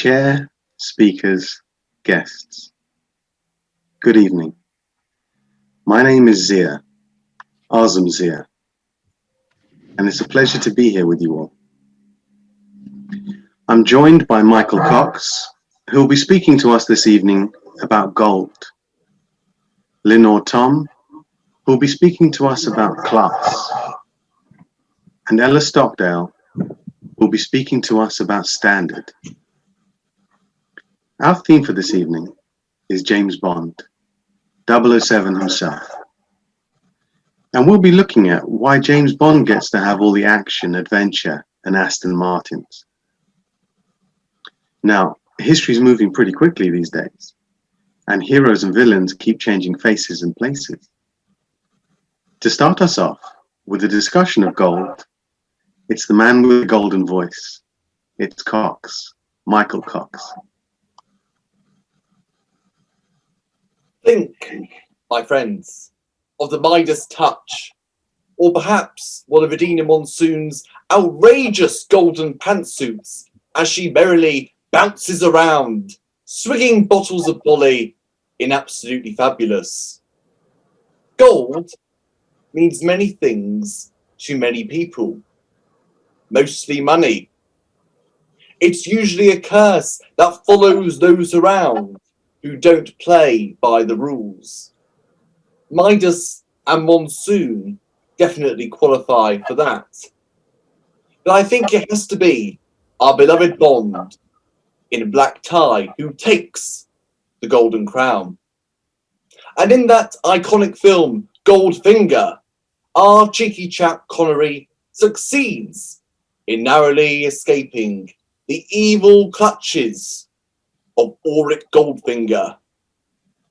Chair, speakers, guests. Good evening. My name is Zia, Azam Zia, and it's a pleasure to be here with you all. I'm joined by Michael Cox, who will be speaking to us this evening about gold. Lenore Tom, who will be speaking to us about class. And Ella Stockdale will be speaking to us about standard. Our theme for this evening is James Bond, 007 himself. And we'll be looking at why James Bond gets to have all the action, adventure, and Aston Martins. Now, history's moving pretty quickly these days, and heroes and villains keep changing faces and places. To start us off with a discussion of gold, it's the man with the golden voice. It's Cox, Michael Cox. Think, my friends, of the Midas touch, or perhaps one of Adina Monsoon's outrageous golden pantsuits as she merrily bounces around, swinging bottles of Bolly in Absolutely Fabulous. Gold means many things to many people, mostly money. It's usually a curse that follows those around who don't play by the rules. Midas and Monsoon definitely qualify for that. But I think it has to be our beloved Bond in a black tie who takes the golden crown. And in that iconic film, Goldfinger, our cheeky chap Connery succeeds in narrowly escaping the evil clutches of Auric Goldfinger,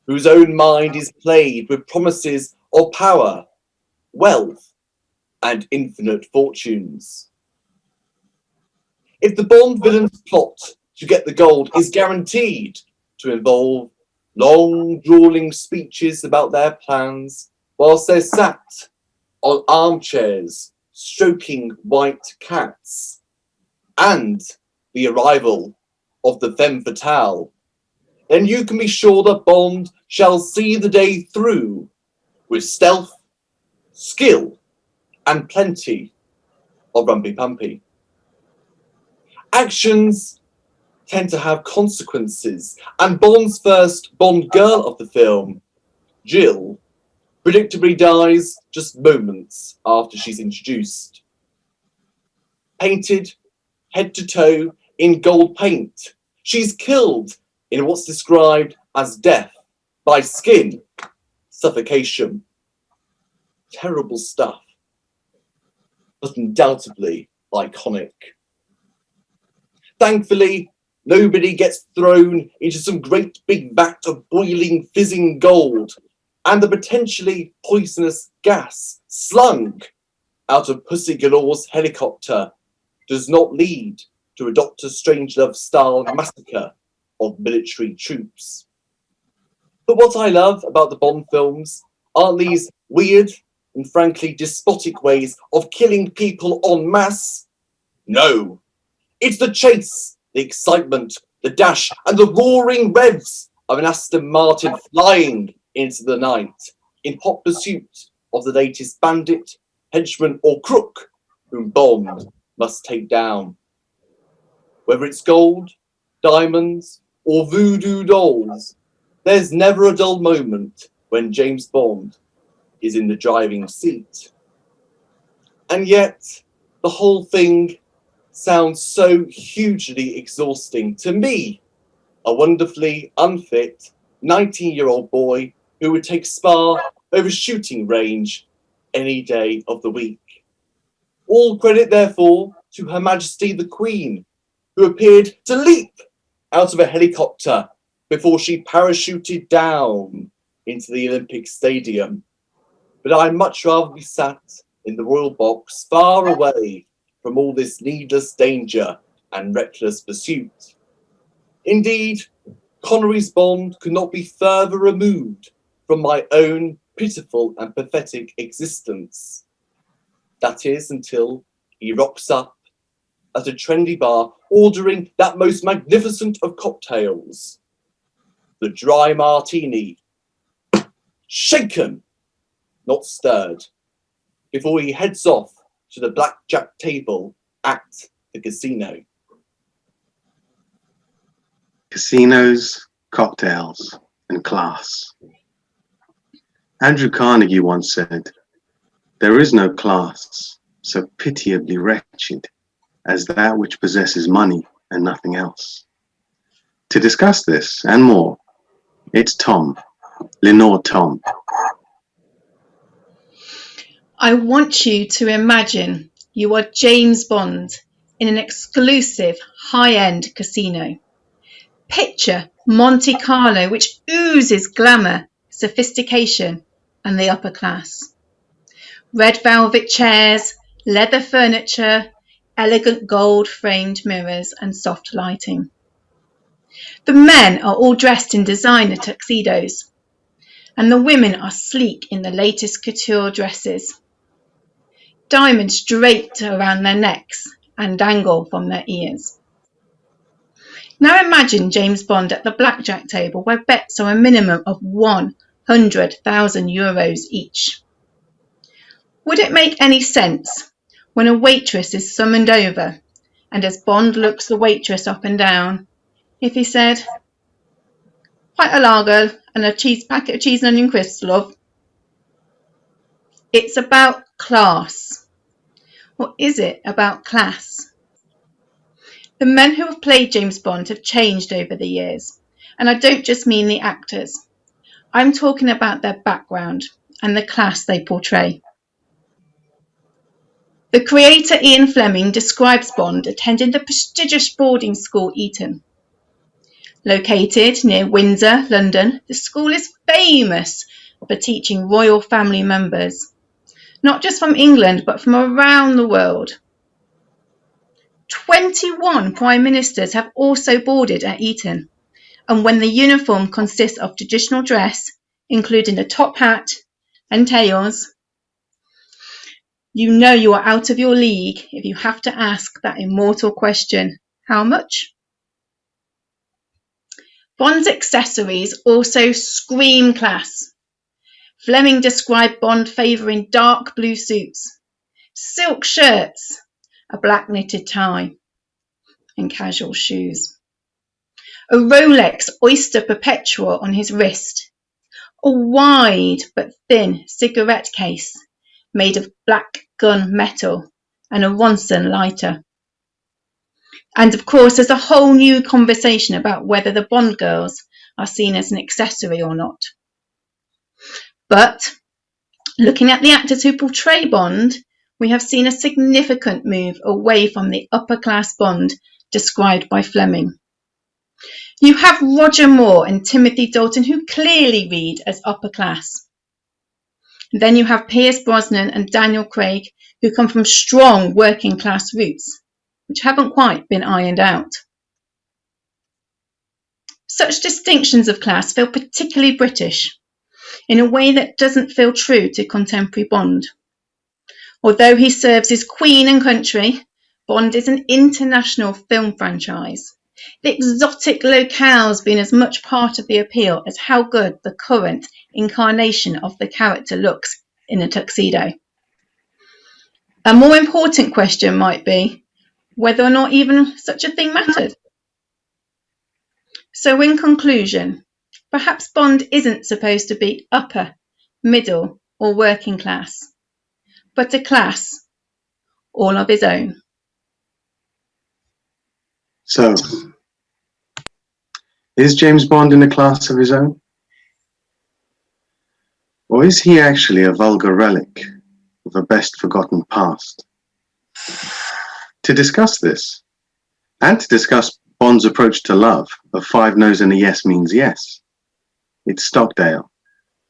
whose own mind is played with promises of power, wealth, and infinite fortunes. If the Bond villain's plot to get the gold is guaranteed to involve long, drawling speeches about their plans whilst they're sat on armchairs stroking white cats, and the arrival of the femme fatale, then you can be sure that Bond shall see the day through with stealth, skill, and plenty of rumpy-pumpy. Actions tend to have consequences, and Bond's first Bond girl of the film, Jill, predictably dies just moments after she's introduced. Painted head to toe in gold paint, she's killed in what's described as death by skin suffocation. Terrible stuff, but undoubtedly iconic. Thankfully, nobody gets thrown into some great big vat of boiling, fizzing gold, and the potentially poisonous gas slung out of Pussy Galore's helicopter does not lead to a Dr. Strangelove-style massacre of military troops. But what I love about the Bond films aren't these weird and frankly despotic ways of killing people en masse. No, it's the chase, the excitement, the dash, and the roaring revs of an Aston Martin flying into the night in hot pursuit of the latest bandit, henchman, or crook whom Bond must take down. Whether it's gold, diamonds, or voodoo dolls, there's never a dull moment when James Bond is in the driving seat. And yet, the whole thing sounds so hugely exhausting to me, a wonderfully unfit 19-year-old boy who would take Spa over shooting range any day of the week. All credit, therefore, to Her Majesty the Queen, who appeared to leap out of a helicopter before she parachuted down into the Olympic Stadium. But I'd much rather be sat in the royal box, far away from all this needless danger and reckless pursuit. Indeed, Connery's Bond could not be further removed from my own pitiful and pathetic existence. That is, until he rocks up at a trendy bar ordering that most magnificent of cocktails, the dry martini, shaken, not stirred, before he heads off to the blackjack table at the casino. Casinos, cocktails, and class. Andrew Carnegie once said, "There is no class so pitiably wretched as that which possesses money and nothing else." To discuss this and more, it's Tom, Lenore Tom. I want you to imagine you are James Bond in an exclusive high-end casino. Picture Monte Carlo, which oozes glamour, sophistication, and the upper class. Red velvet chairs, leather furniture, elegant gold-framed mirrors, and soft lighting. The men are all dressed in designer tuxedos, and the women are sleek in the latest couture dresses. Diamonds draped around their necks and dangle from their ears. Now imagine James Bond at the blackjack table where bets are a minimum of €100,000 each. Would it make any sense when a waitress is summoned over and as Bond looks the waitress up and down, if he said, "Quite a lager and a packet of cheese and onion crisps, love"? It's about class. Or is it about class? The men who have played James Bond have changed over the years, and I don't just mean the actors. I'm talking about their background and the class they portray. The creator Ian Fleming describes Bond attending the prestigious boarding school Eton. Located near Windsor, London, the school is famous for teaching royal family members, not just from England but from around the world. 21 prime ministers have also boarded at Eton, and when the uniform consists of traditional dress, including a top hat and tails, you know you are out of your league if you have to ask that immortal question, how much? Bond's accessories also scream class. Fleming described Bond favouring dark blue suits, silk shirts, a black knitted tie, and casual shoes. A Rolex Oyster Perpetual on his wrist, a wide but thin cigarette case made of black gun metal, and a Ronson lighter. And of course, there's a whole new conversation about whether the Bond girls are seen as an accessory or not. But looking at the actors who portray Bond, we have seen a significant move away from the upper-class Bond described by Fleming. You have Roger Moore and Timothy Dalton, who clearly read as upper-class. Then you have Pierce Brosnan and Daniel Craig, who come from strong working-class roots, which haven't quite been ironed out. Such distinctions of class feel particularly British, in a way that doesn't feel true to contemporary Bond. Although he serves his Queen and country, Bond is an international film franchise, the exotic locales being as much part of the appeal as how good the current incarnation of the character looks in a tuxedo. A more important question might be whether or not even such a thing mattered. So in conclusion, perhaps Bond isn't supposed to be upper, middle or working class, but a class all of his own. So, is James Bond in a class of his own? Or is he actually a vulgar relic of a best-forgotten past? To discuss this, and to discuss Bond's approach to love of 5 no's and a yes means yes, it's Stockdale,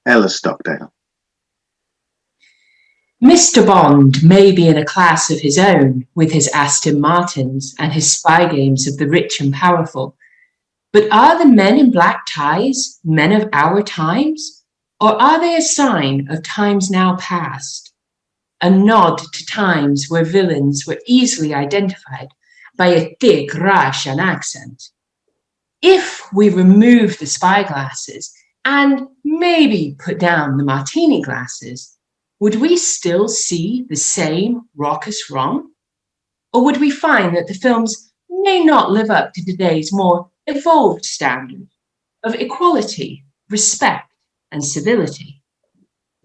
Ella Stockdale. Mr. Bond may be in a class of his own with his Aston Martins and his spy games of the rich and powerful. But are the men in black ties men of our times, or are they a sign of times now past? A nod to times where villains were easily identified by a thick Russian accent. If we remove the spyglasses and maybe put down the martini glasses, would we still see the same raucous wrong? Or would we find that the films may not live up to today's more evolved standard of equality, respect, and civility?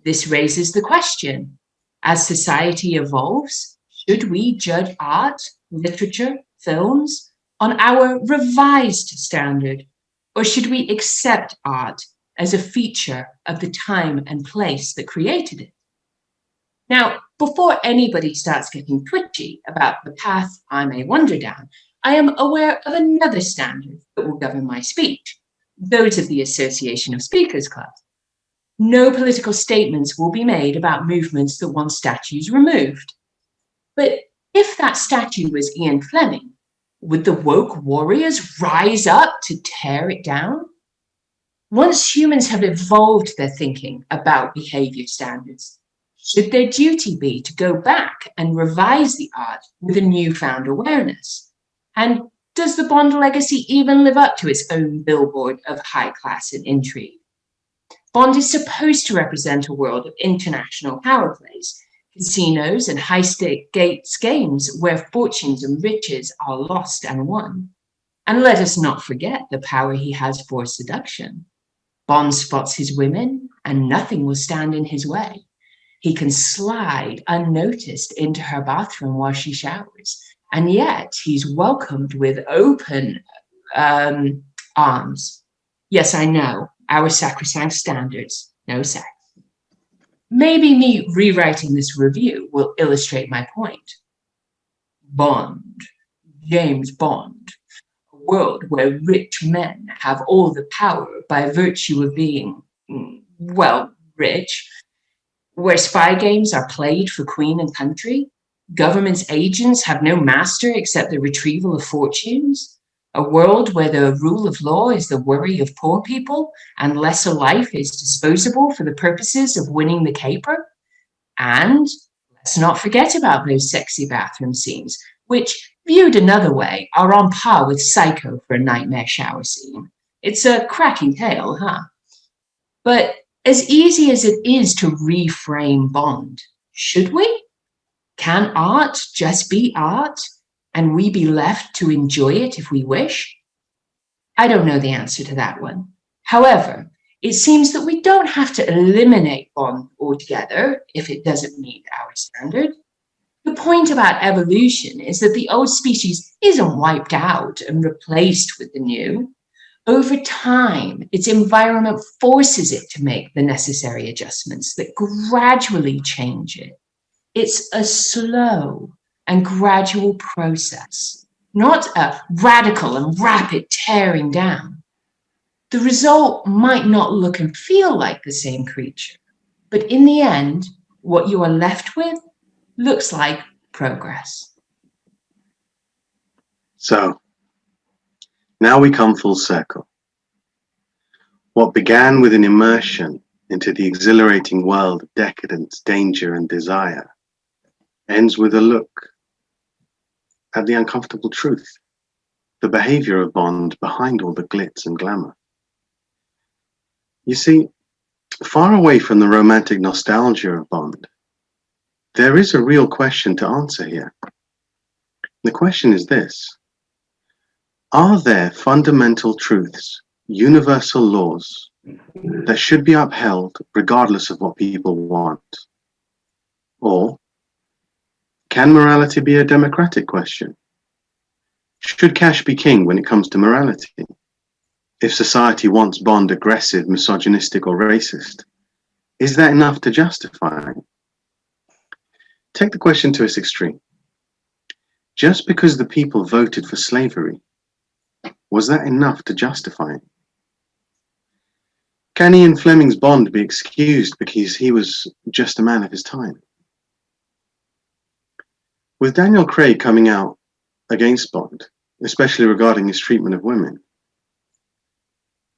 This raises the question, as society evolves, should we judge art, literature, films on our revised standard, or should we accept art as a feature of the time and place that created it? Now, before anybody starts getting twitchy about the path I may wander down, I am aware of another standard that will govern my speech, those of the Association of Speakers Club. No political statements will be made about movements that want statues removed. But if that statue was Ian Fleming, would the woke warriors rise up to tear it down? Once humans have evolved their thinking about behavior standards, should their duty be to go back and revise the art with a newfound awareness? And does the Bond legacy even live up to its own billboard of high class and intrigue? Bond is supposed to represent a world of international power plays, casinos and high-stakes games where fortunes and riches are lost and won. And let us not forget the power he has for seduction. Bond spots his women and nothing will stand in his way. He can slide unnoticed into her bathroom while she showers, and yet he's welcomed with open arms. Yes, I know, our sacrosanct standards, no sex. Maybe me rewriting this review will illustrate my point. Bond, James Bond, a world where rich men have all the power by virtue of being, well, rich, where spy games are played for queen and country, government's agents have no master except the retrieval of fortunes, a world where the rule of law is the worry of poor people and lesser life is disposable for the purposes of winning the caper. And let's not forget about those sexy bathroom scenes, which, viewed another way, are on par with Psycho for a nightmare shower scene. It's a cracking tale, huh? But as easy as it is to reframe Bond, should we? Can art just be art, and we be left to enjoy it if we wish? I don't know the answer to that one. However, it seems that we don't have to eliminate Bond altogether if it doesn't meet our standard. The point about evolution is that the old species isn't wiped out and replaced with the new. Over time, its environment forces it to make the necessary adjustments that gradually change it. It's a slow and gradual process, not a radical and rapid tearing down. The result might not look and feel like the same creature, but in the end, what you are left with looks like progress. So, now we come full circle. What began with an immersion into the exhilarating world of decadence, danger, and desire ends with a look at the uncomfortable truth, the behavior of Bond behind all the glitz and glamour. You see, far away from the romantic nostalgia of Bond, there is a real question to answer here. The question is this: are there fundamental truths, universal laws that should be upheld regardless of what people want? Or can morality be a democratic question? Should cash be king when it comes to morality? If society wants Bond aggressive, misogynistic, or racist, is that enough to justify it? Take the question to its extreme. Just because the people voted for slavery, was that enough to justify it? Can Ian Fleming's Bond be excused because he was just a man of his time? With Daniel Craig coming out against Bond, especially regarding his treatment of women,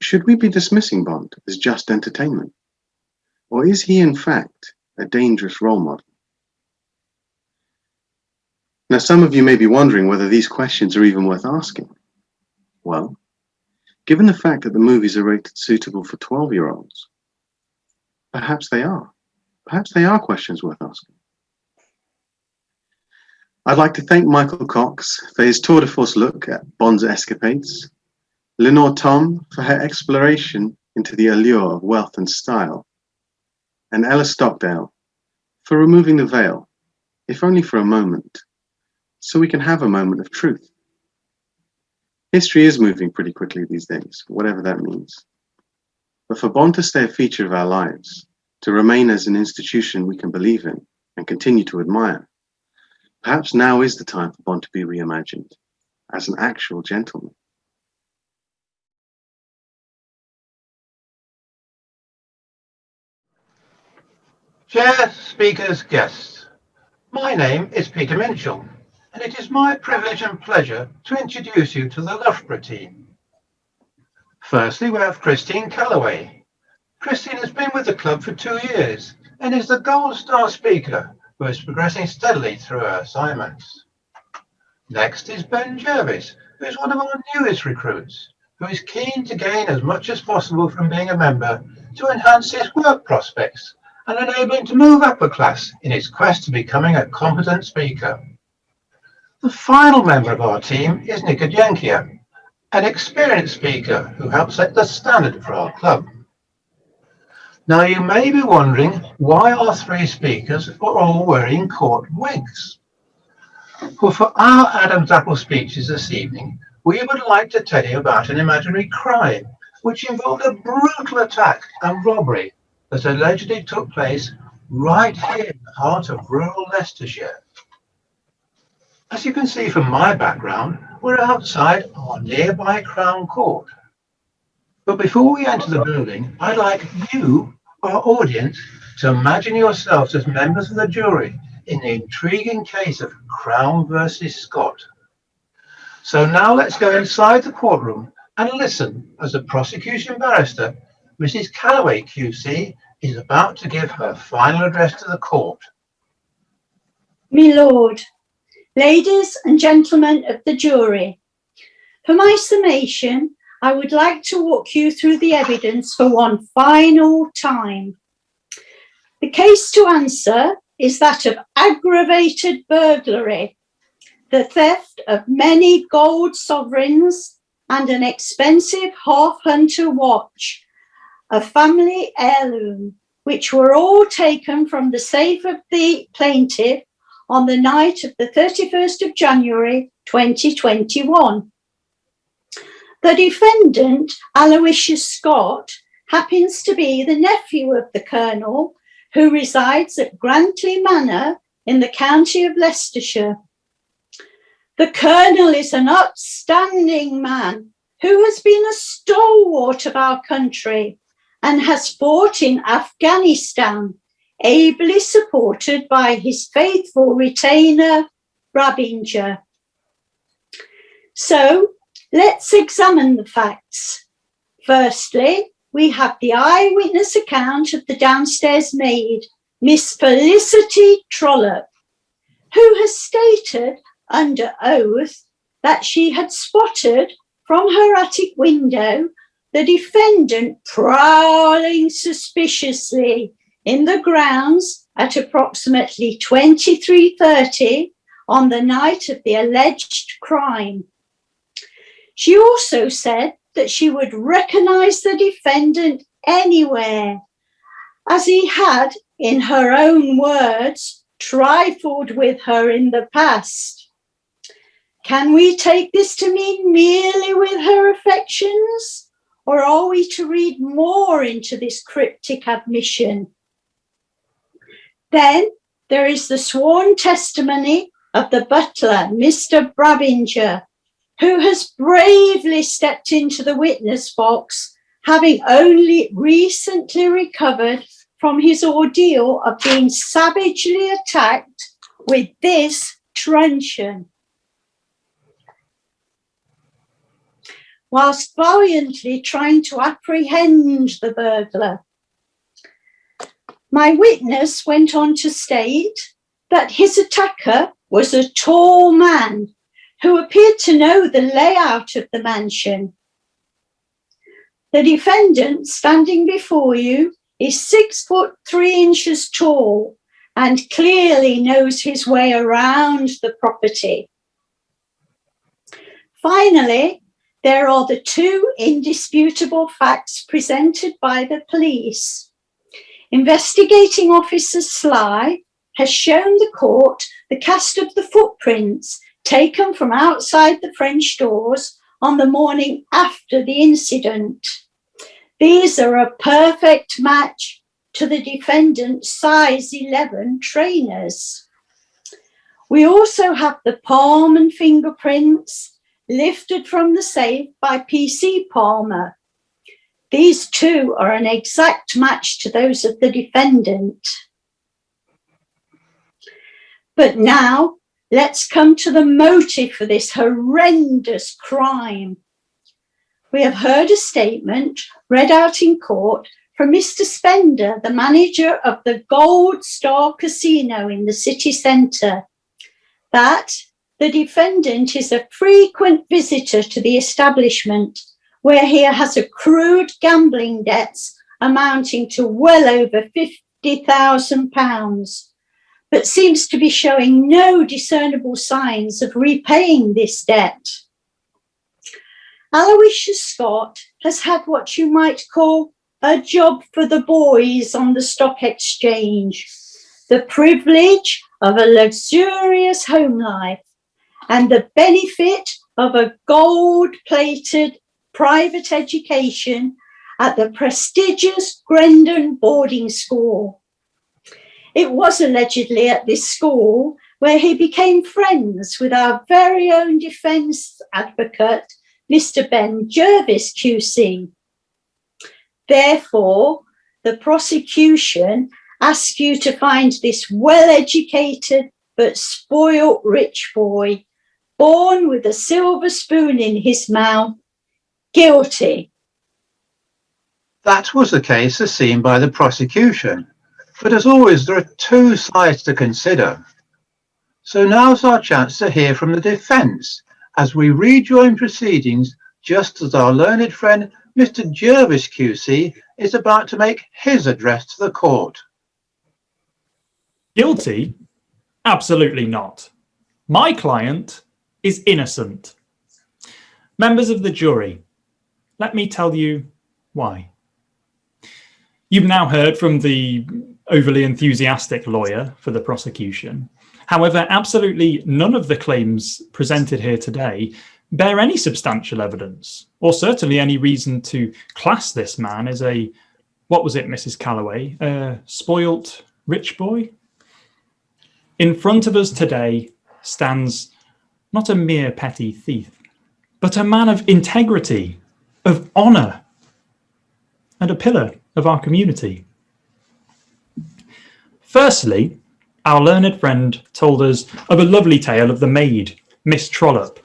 should we be dismissing Bond as just entertainment? Or is he in fact a dangerous role model? Now, some of you may be wondering whether these questions are even worth asking. Well, given the fact that the movies are rated suitable for 12-year-olds, perhaps they are. Perhaps they are questions worth asking. I'd like to thank Michael Cox for his tour de force look at Bond's escapades, Lenore Tom for her exploration into the allure of wealth and style, and Ella Stockdale for removing the veil, if only for a moment, so we can have a moment of truth. History is moving pretty quickly these days, whatever that means. But for Bond to stay a feature of our lives, to remain as an institution we can believe in and continue to admire, perhaps now is the time for Bond to be reimagined as an actual gentleman. Chair, speakers, guests. My name is Peter Minchell, and it is my privilege and pleasure to introduce you to the Loughborough team. Firstly, we have Christine Calloway. Christine has been with the club for 2 years and is the Gold Star speaker who is progressing steadily through her assignments. Next is Ben Jervis, who is one of our newest recruits, who is keen to gain as much as possible from being a member to enhance his work prospects and enable him to move up a class in his quest to becoming a competent speaker. The final member of our team is Nika Jankia, an experienced speaker who helps set the standard for our club. Now you may be wondering why our 3 speakers are all wearing court wigs. Well, for our Adam's Apple speeches this evening, we would like to tell you about an imaginary crime which involved a brutal attack and robbery that allegedly took place right here in the heart of rural Leicestershire. As you can see from my background, we're outside our nearby Crown Court. But before we enter the building, I'd like you, our audience, to imagine yourselves as members of the jury in the intriguing case of Crown versus Scott. So now let's go inside the courtroom and listen as the prosecution barrister, Mrs. Calloway QC, is about to give her final address to the court. Me Lord, ladies and gentlemen of the jury, for my summation, I would like to walk you through the evidence for one final time. The case to answer is that of aggravated burglary, the theft of many gold sovereigns and an expensive half-hunter watch, a family heirloom, which were all taken from the safe of the plaintiff on the night of the 31st of January 2021. The defendant, Aloysius Scott, happens to be the nephew of the Colonel, who resides at Grantley Manor in the county of Leicestershire. The Colonel is an upstanding man who has been a stalwart of our country and has fought in Afghanistan, ably supported by his faithful retainer, Brabinger. So, let's examine the facts. Firstly, we have the eyewitness account of the downstairs maid, Miss Felicity Trollope, who has stated under oath that she had spotted from her attic window the defendant prowling suspiciously in the grounds at approximately 23:30 on the night of the alleged crime. She also said that she would recognise the defendant anywhere, as he had, in her own words, trifled with her in the past. Can we take this to mean merely with her affections? Or are we to read more into this cryptic admission? Then there is the sworn testimony of the butler, Mr. Brabinger, who has bravely stepped into the witness box, having only recently recovered from his ordeal of being savagely attacked with this truncheon, whilst valiantly trying to apprehend the burglar. My witness went on to state that his attacker was a tall man who appeared to know the layout of the mansion. The defendant standing before you is 6'3" tall and clearly knows his way around the property. Finally, there are the two indisputable facts presented by the police. Investigating Officer Sly has shown the court the cast of the footprints taken from outside the French doors on the morning after the incident. These are a perfect match to the defendant's size 11 trainers. We also have the palm and fingerprints lifted from the safe by PC Palmer. These two are an exact match to those of the defendant. But now, let's come to the motive for this horrendous crime. We have heard a statement read out in court from Mr. Spender, the manager of the Gold Star Casino in the city centre, that the defendant is a frequent visitor to the establishment where he has accrued gambling debts amounting to well over £50,000, but seems to be showing no discernible signs of repaying this debt. Aloysius Scott has had what you might call a job for the boys on the stock exchange, the privilege of a luxurious home life, and the benefit of a gold-plated private education at the prestigious Grendon boarding school. It was allegedly at this school where he became friends with our very own defence advocate, Mr. Ben Jervis QC. Therefore, the prosecution asks you to find this well-educated but spoilt rich boy, born with a silver spoon in his mouth, guilty. That was the case as seen by the prosecution, but as always there are two sides to consider. So now's our chance to hear from the defence as we rejoin proceedings just as our learned friend Mr. Jervis QC is about to make his address to the court. Guilty? Absolutely not. My client is innocent. Members of the jury, let me tell you why. You've now heard from the overly enthusiastic lawyer for the prosecution. However, absolutely none of the claims presented here today bear any substantial evidence, or certainly any reason to class this man as a, what was it, Mrs. Calloway, a spoilt rich boy? In front of us today stands not a mere petty thief, but a man of integrity, of honour, and a pillar of our community. Firstly, our learned friend told us of a lovely tale of the maid, Miss Trollope,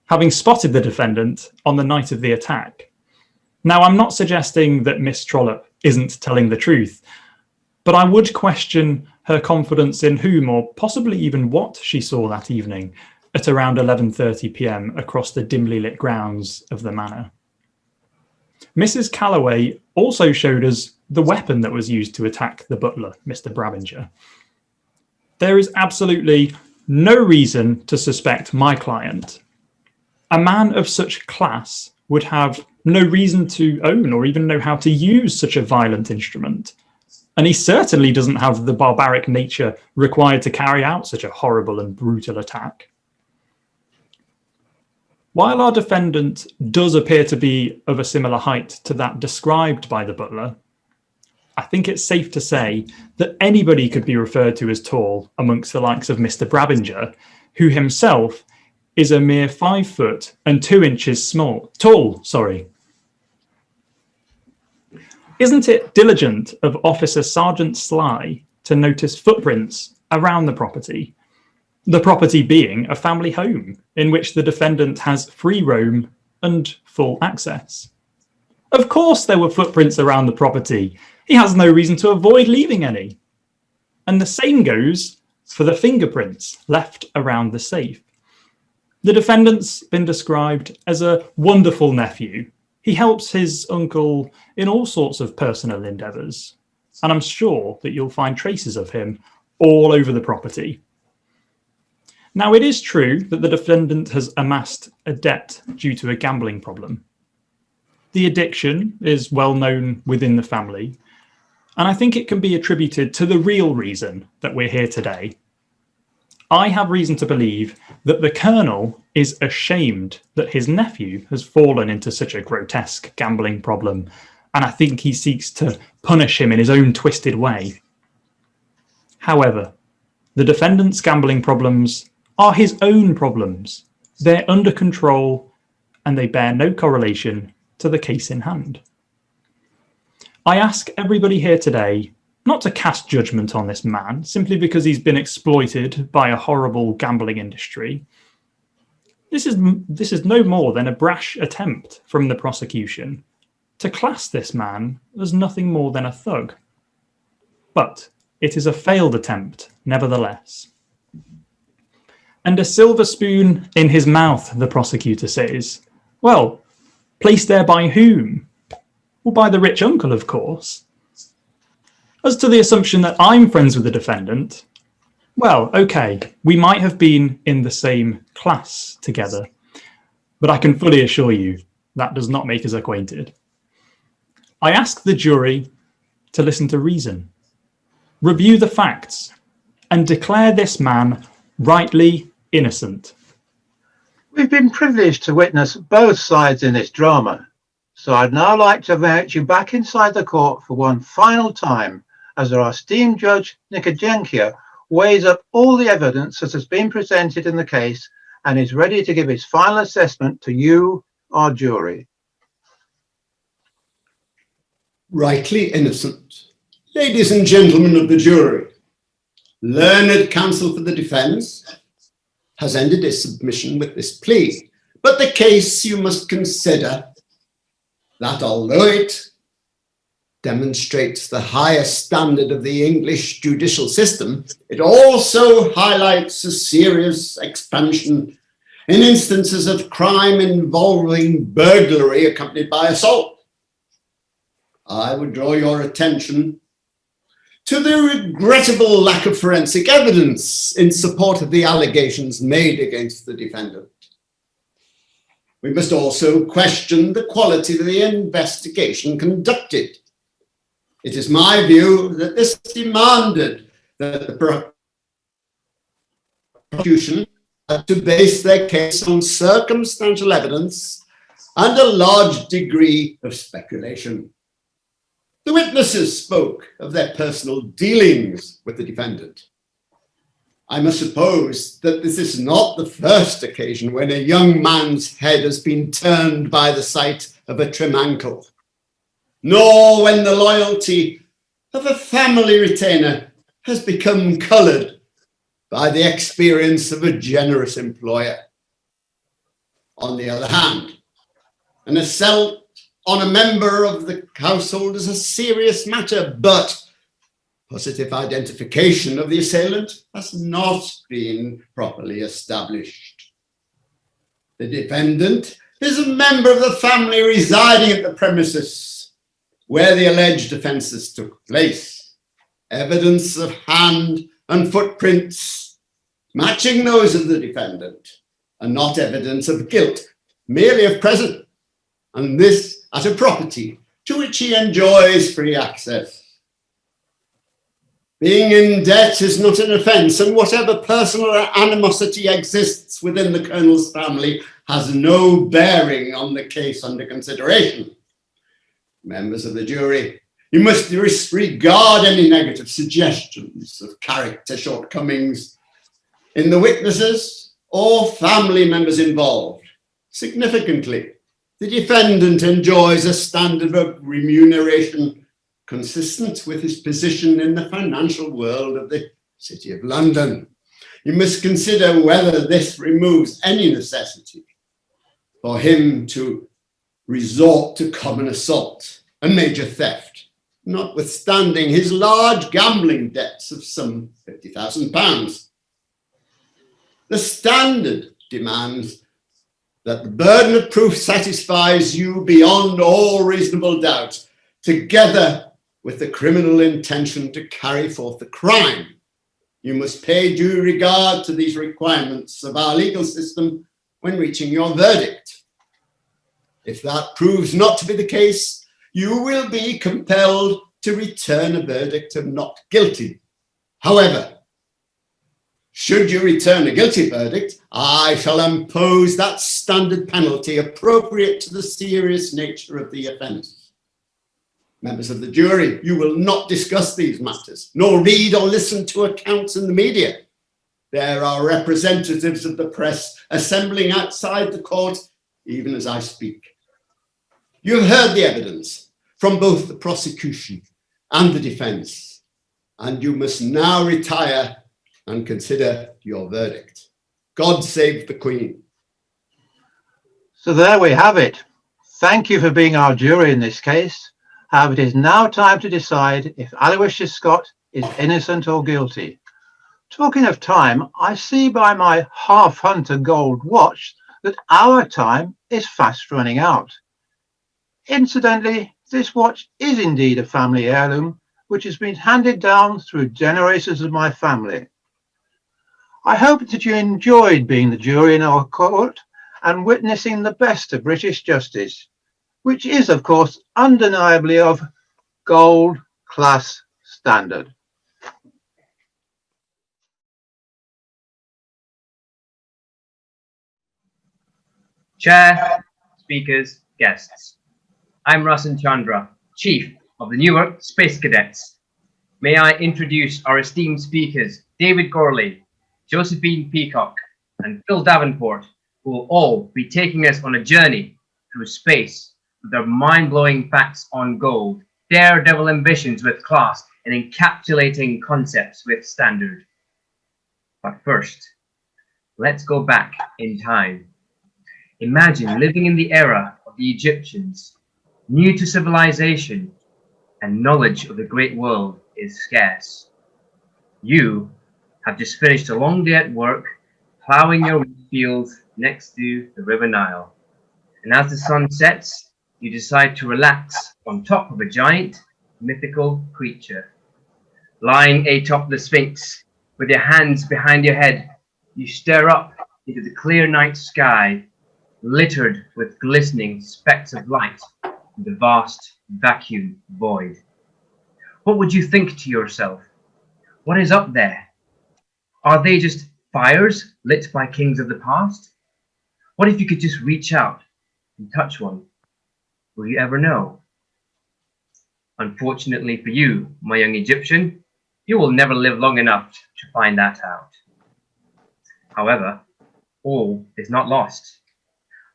having spotted the defendant on the night of the attack. Now, I'm not suggesting that Miss Trollope isn't telling the truth, but I would question her confidence in whom, or possibly even what, she saw that evening at around 11:30 p.m. across the dimly lit grounds of the manor. Mrs. Calloway also showed us the weapon that was used to attack the butler, Mr. Brabinger. There is absolutely no reason to suspect my client. A man of such class would have no reason to own or even know how to use such a violent instrument. And he certainly doesn't have the barbaric nature required to carry out such a horrible and brutal attack. While our defendant does appear to be of a similar height to that described by the butler, I think it's safe to say that anybody could be referred to as tall amongst the likes of Mr. Brabinger, who himself is a mere 5 foot and 2 inches tall. Isn't it diligent of Officer Sergeant Sly to notice footprints around the property being a family home in which the defendant has free roam and full access? Of course there were footprints around the property. He has no reason to avoid leaving any. And the same goes for the fingerprints left around the safe. The defendant's been described as a wonderful nephew. He helps his uncle in all sorts of personal endeavours, and I'm sure that you'll find traces of him all over the property. Now, it is true that the defendant has amassed a debt due to a gambling problem. The addiction is well known within the family, and I think it can be attributed to the real reason that we're here today. I have reason to believe that the Colonel is ashamed that his nephew has fallen into such a grotesque gambling problem, and I think he seeks to punish him in his own twisted way. However, the defendant's gambling problems are his own problems. They're under control, and they bear no correlation to the case in hand. I ask everybody here today not to cast judgment on this man simply because he's been exploited by a horrible gambling industry. This is no more than a brash attempt from the prosecution to class this man as nothing more than a thug. But it is a failed attempt, nevertheless. And a silver spoon in his mouth, the prosecutor says. Well, placed there by whom? Well, by the rich uncle, of course. As to the assumption that I'm friends with the defendant, well, okay, we might have been in the same class together, but I can fully assure you that does not make us acquainted. I ask the jury to listen to reason, review the facts, and declare this man rightly innocent. We've been privileged to witness both sides in this drama, so I'd now like to invite you back inside the court for one final time as our esteemed Judge Nikajenkia weighs up all the evidence that has been presented in the case and is ready to give his final assessment to you, our jury. Rightly innocent. Ladies and gentlemen of the jury, learned counsel for the defence has ended his submission with this plea, but the case you must consider that although it demonstrates the highest standard of the English judicial system, it also highlights a serious expansion in instances of crime involving burglary accompanied by assault. I would draw your attention to the regrettable lack of forensic evidence in support of the allegations made against the defendant. We must also question the quality of the investigation conducted. It is my view that this demanded that the prosecution had to base their case on circumstantial evidence and a large degree of speculation. The witnesses spoke of their personal dealings with the defendant. I must suppose that this is not the first occasion when a young man's head has been turned by the sight of a trim ankle, nor when the loyalty of a family retainer has become coloured by the experience of a generous employer. On the other hand, an assault on a member of the household is a serious matter, but positive identification of the assailant has not been properly established. The defendant is a member of the family residing at the premises where the alleged offences took place. Evidence of hand and footprints matching those of the defendant are not evidence of guilt, merely of presence, and this at a property to which he enjoys free access. Being in debt is not an offence, and whatever personal animosity exists within the Colonel's family has no bearing on the case under consideration. Members of the jury, you must disregard any negative suggestions of character shortcomings in the witnesses or family members involved. Significantly, the defendant enjoys a standard of remuneration consistent with his position in the financial world of the City of London. You must consider whether this removes any necessity for him to resort to common assault and major theft notwithstanding his large gambling debts of some £50,000. The Standard demands that the burden of proof satisfies you beyond all reasonable doubt, together with the criminal intention to carry forth the crime. You must pay due regard to these requirements of our legal system when reaching your verdict. If that proves not to be the case, you will be compelled to return a verdict of not guilty. However, should you return a guilty verdict, I shall impose that standard penalty appropriate to the serious nature of the offence. Members of the jury, you will not discuss these matters, nor read or listen to accounts in the media. There are representatives of the press assembling outside the court, even as I speak. You have heard the evidence from both the prosecution and the defence, and you must now retire and consider your verdict. God save the Queen. So there we have it. Thank you for being our jury in this case. However, it is now time to decide if Aloysius Scott is innocent or guilty. Talking of time, I see by my half-hunter gold watch that our time is fast running out. Incidentally, this watch is indeed a family heirloom, which has been handed down through generations of my family. I hope that you enjoyed being the jury in our court and witnessing the best of British justice, which is, of course, undeniably of gold class standard. Chair, speakers, guests. I'm Rasan Chandra, Chief of the Newark Space Cadets. May I introduce our esteemed speakers, David Gorley, Josephine Peacock, and Phil Davenport, who will all be taking us on a journey through space with their mind-blowing facts on gold, daredevil ambitions with class, and encapsulating concepts with standard. But first, let's go back in time. Imagine living in the era of the Egyptians, new to civilization, and knowledge of the great world is scarce. You have just finished a long day at work, ploughing your fields next to the River Nile. And as the sun sets, you decide to relax on top of a giant mythical creature. Lying atop the Sphinx, with your hands behind your head, you stare up into the clear night sky, littered with glistening specks of light in the vast vacuum void. What would you think to yourself? What is up there? Are they just fires lit by kings of the past? What if you could just reach out and touch one? Will you ever know? Unfortunately for you, my young Egyptian, you will never live long enough to find that out. However, all is not lost.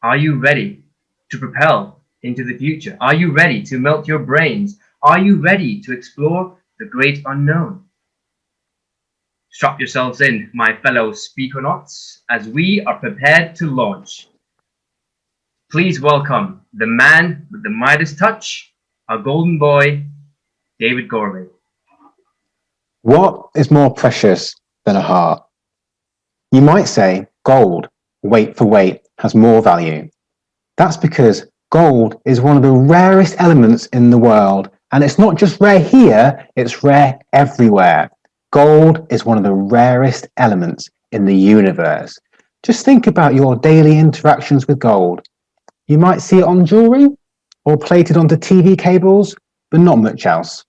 Are you ready to propel into the future? Are you ready to melt your brains? Are you ready to explore the great unknown? Strap yourselves in, my fellow speakernauts, as we are prepared to launch. Please welcome the man with the Midas touch, our golden boy, David Gorley. What is more precious than a heart? You might say gold, weight for weight, has more value. That's because gold is one of the rarest elements in the world, and it's not just rare here, it's rare everywhere. Gold is one of the rarest elements in the universe. Just think about your daily interactions with gold. You might see it on jewelry or plated onto TV cables, but not much else.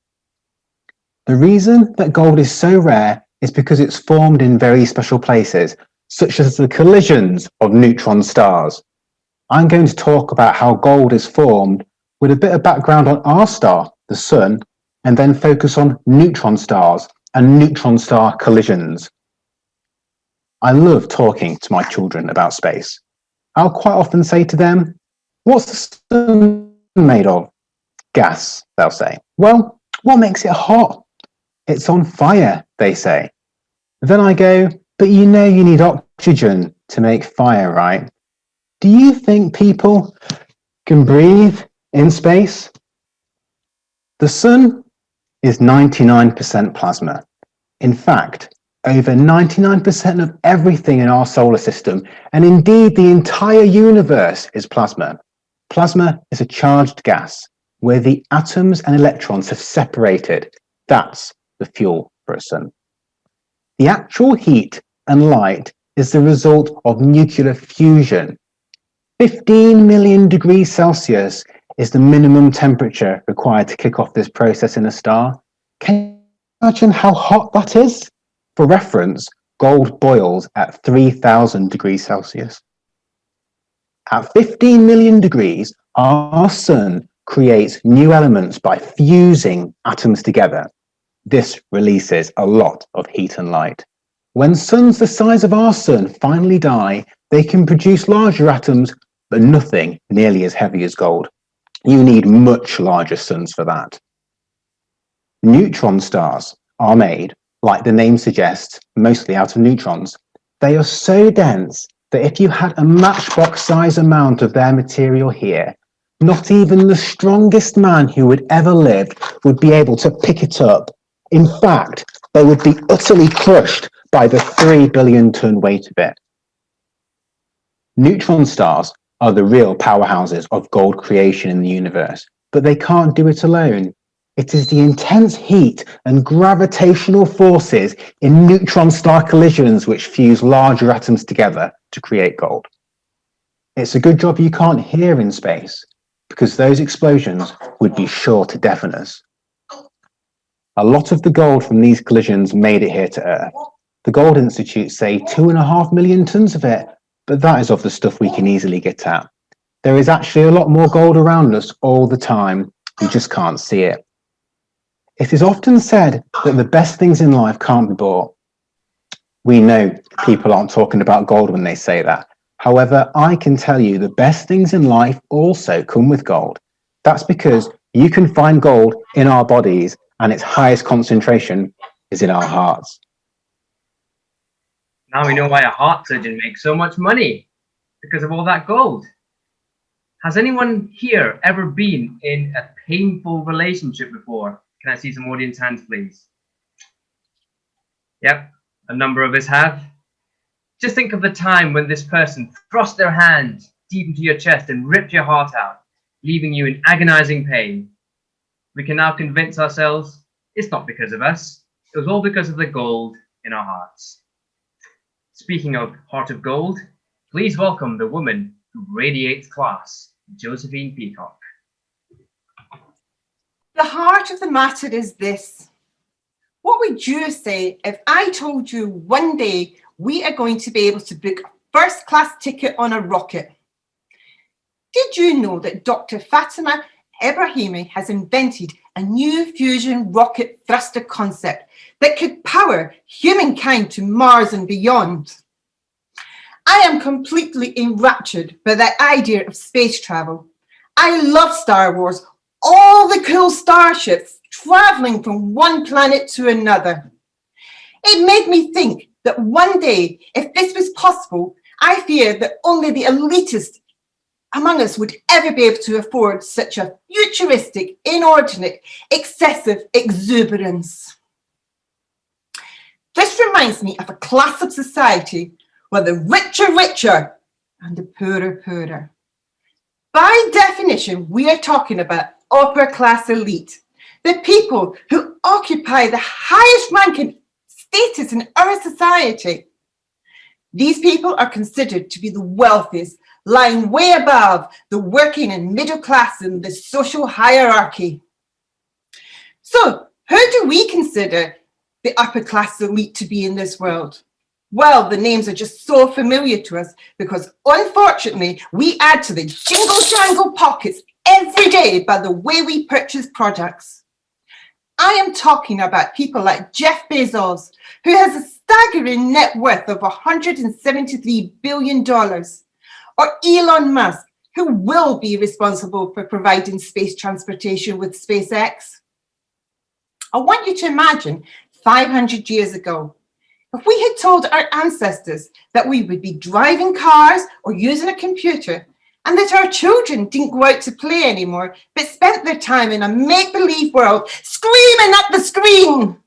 The reason that gold is so rare is because it's formed in very special places, such as the collisions of neutron stars. I'm going to talk about how gold is formed with a bit of background on our star, the Sun, and then focus on neutron stars and neutron star collisions. I love talking to my children about space. I'll quite often say to them, "What's the sun made of?" "Gas," they'll say. "Well, what makes it hot?" "It's on fire," they say. Then I go, "But you know you need oxygen to make fire, right? Do you think people can breathe in space?" The sun is 99% plasma. In fact, over 99% of everything in our solar system, and indeed the entire universe, is plasma. Plasma is a charged gas where the atoms and electrons have separated. That's the fuel for a sun. The actual heat and light is the result of nuclear fusion. 15 million degrees Celsius is the minimum temperature required to kick off this process in a star. Can you imagine how hot that is? For reference, gold boils at 3,000 degrees Celsius. At 15 million degrees, our sun creates new elements by fusing atoms together. This releases a lot of heat and light. When suns the size of our sun finally die, they can produce larger atoms, but nothing nearly as heavy as gold. You need much larger suns for that. Neutron stars are made, like the name suggests, mostly out of neutrons. They are so dense that if you had a matchbox-size amount of their material here, not even the strongest man who would ever live would be able to pick it up. In fact, they would be utterly crushed by the 3 billion ton weight of it. Neutron stars are the real powerhouses of gold creation in the universe, but they can't do it alone. It is the intense heat and gravitational forces in neutron star collisions which fuse larger atoms together to create gold. It's a good job you can't hear in space, because those explosions would be sure to deafen us. A lot of the gold from these collisions made it here to Earth. The Gold Institute say 2.5 million tons of it, but that is of the stuff we can easily get at. There is actually a lot more gold around us all the time, you just can't see it. It is often said that the best things in life can't be bought. We know people aren't talking about gold when they say that. However, I can tell you the best things in life also come with gold. That's because you can find gold in our bodies, and its highest concentration is in our hearts. Now we know why a heart surgeon makes so much money, because of all that gold. Has anyone here ever been in a painful relationship before? Can I see some audience hands, please? Yep, a number of us have. Just think of the time when this person thrust their hand deep into your chest and ripped your heart out, leaving you in agonizing pain. We can now convince ourselves it's not because of us. It was all because of the gold in our hearts. Speaking of heart of gold, please welcome the woman who radiates class, Josephine Peacock. The heart of the matter is this. What would you say if I told you one day we are going to be able to book a first-class ticket on a rocket? Did you know that Dr. Fatima Ebrahimi has invented a new fusion rocket thruster concept that could power humankind to Mars and beyond? I am completely enraptured by the idea of space travel. I love Star Wars, all the cool starships traveling from one planet to another. It made me think that one day, if this was possible, I fear that only the elitist among us would ever be able to afford such a futuristic, inordinate, excessive exuberance. This reminds me of a class of society where the rich are richer and the poor are poorer. By definition, we are talking about upper class elite, the people who occupy the highest rank and status in our society. These people are considered to be the wealthiest, lying way above the working and middle class in the social hierarchy. So, who do we consider the upper class elite to be in this world? Well, the names are just so familiar to us because, unfortunately, we add to the jingle-jangle pockets every day by the way we purchase products. I am talking about people like Jeff Bezos, who has a staggering net worth of $173 billion, or Elon Musk, who will be responsible for providing space transportation with SpaceX. I want you to imagine 500 years ago, if we had told our ancestors that we would be driving cars or using a computer and that our children didn't go out to play anymore, but spent their time in a make-believe world, screaming at the screen.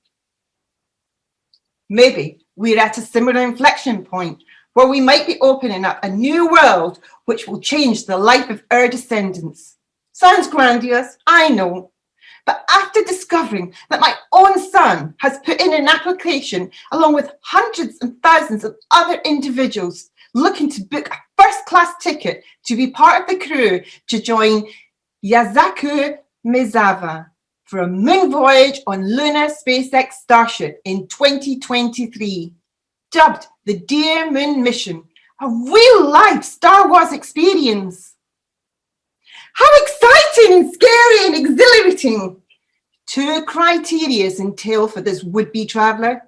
Maybe we're at a similar inflection point where we might be opening up a new world which will change the life of our descendants. Sounds grandiose, I know. But after discovering that my own son has put in an application along with hundreds and thousands of other individuals looking to book a first-class ticket to be part of the crew to join Yazaku Mizawa for a moon voyage on lunar SpaceX Starship in 2023, dubbed the Dear Moon Mission, a real-life Star Wars experience. How exciting and scary and exhilarating! 2 criteria entail for this would-be traveller: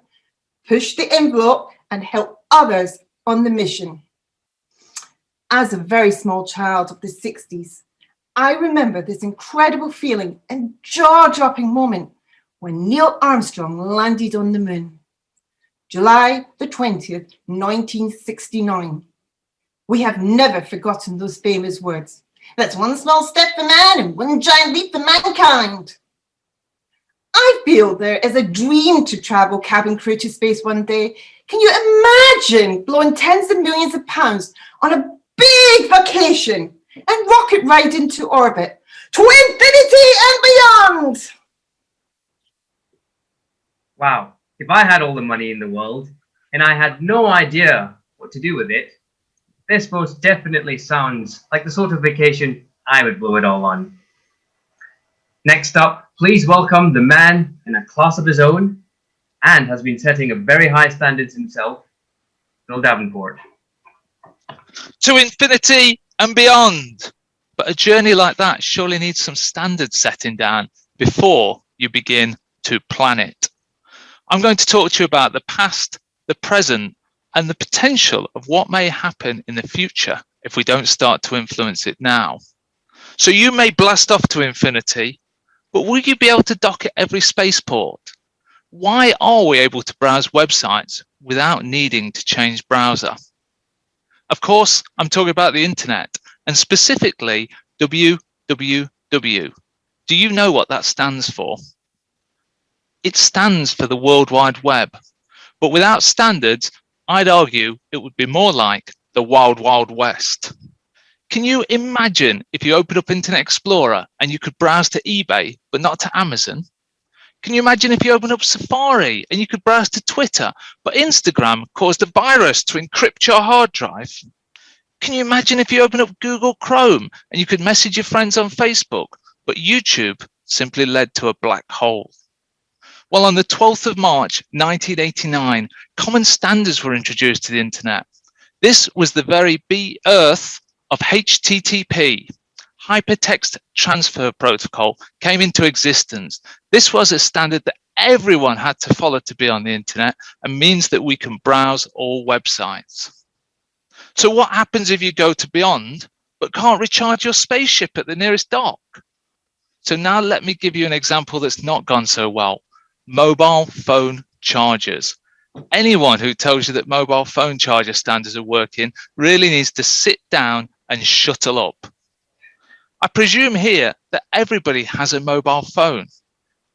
push the envelope and help others on the mission. As a very small child of the 60s, I remember this incredible feeling and jaw-dropping moment when Neil Armstrong landed on the moon. July the 20th, 1969. We have never forgotten those famous words. That's one small step for man and one giant leap for mankind. I feel there is a dream to travel cabin crew to space one day. Can you imagine blowing tens of millions of pounds on a big vacation and rocket ride into orbit to infinity and beyond? Wow, if I had all the money in the world and I had no idea what to do with it, this most definitely sounds like the sort of vacation I would blow it all on. Next up, please welcome the man in a class of his own and has been setting a very high standards himself, Phil Davenport. To infinity and beyond. But a journey like that surely needs some standards setting down before you begin to plan it. I'm going to talk to you about the past, the present, and the potential of what may happen in the future if we don't start to influence it now. So you may blast off to infinity, but will you be able to dock at every spaceport? Why are we able to browse websites without needing to change browser? Of course, I'm talking about the internet, and specifically www. Do you know what that stands for? It stands for the World Wide Web, but without standards, I'd argue it would be more like the Wild Wild West. Can you imagine if you opened up Internet Explorer and you could browse to eBay, but not to Amazon? Can you imagine if you opened up Safari and you could browse to Twitter, but Instagram caused a virus to encrypt your hard drive? Can you imagine if you opened up Google Chrome and you could message your friends on Facebook, but YouTube simply led to a black hole? Well, on the 12th of March, 1989, common standards were introduced to the internet. This was the very birth of HTTP. Hypertext Transfer Protocol came into existence. This was a standard that everyone had to follow to be on the internet and means that we can browse all websites. So what happens if you go to beyond but can't recharge your spaceship at the nearest dock? So now let me give you an example that's not gone so well. Mobile phone chargers. Anyone who tells you that mobile phone charger standards are working really needs to sit down and shuttle up. I presume here that everybody has a mobile phone.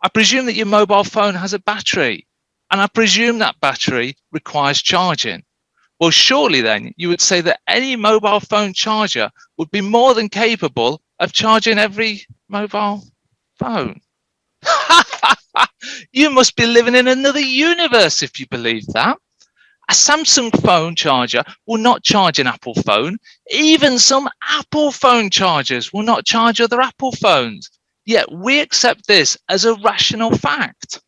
I presume that your mobile phone has a battery, and I presume that battery requires charging. Well, surely then you would say that any mobile phone charger would be more than capable of charging every mobile phone. You must be living in another universe if you believe that. A Samsung phone charger will not charge an Apple phone. Even some Apple phone chargers will not charge other Apple phones. Yet we accept this as a rational fact.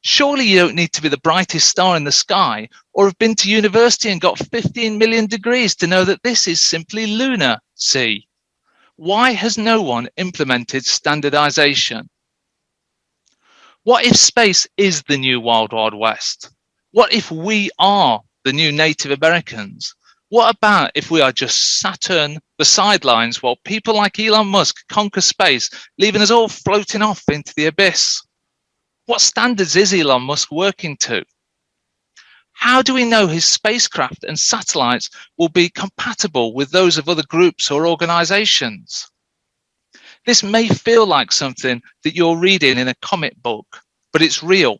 Surely you don't need to be the brightest star in the sky or have been to university and got 15 million degrees to know that this is simply lunar. See? Why has no one implemented standardization? What if space is the new Wild Wild West? What if we are the new Native Americans? What about if we are just sat on the sidelines while people like Elon Musk conquer space, leaving us all floating off into the abyss? What standards is Elon Musk working to? How do we know his spacecraft and satellites will be compatible with those of other groups or organizations? This may feel like something that you're reading in a comic book, but it's real.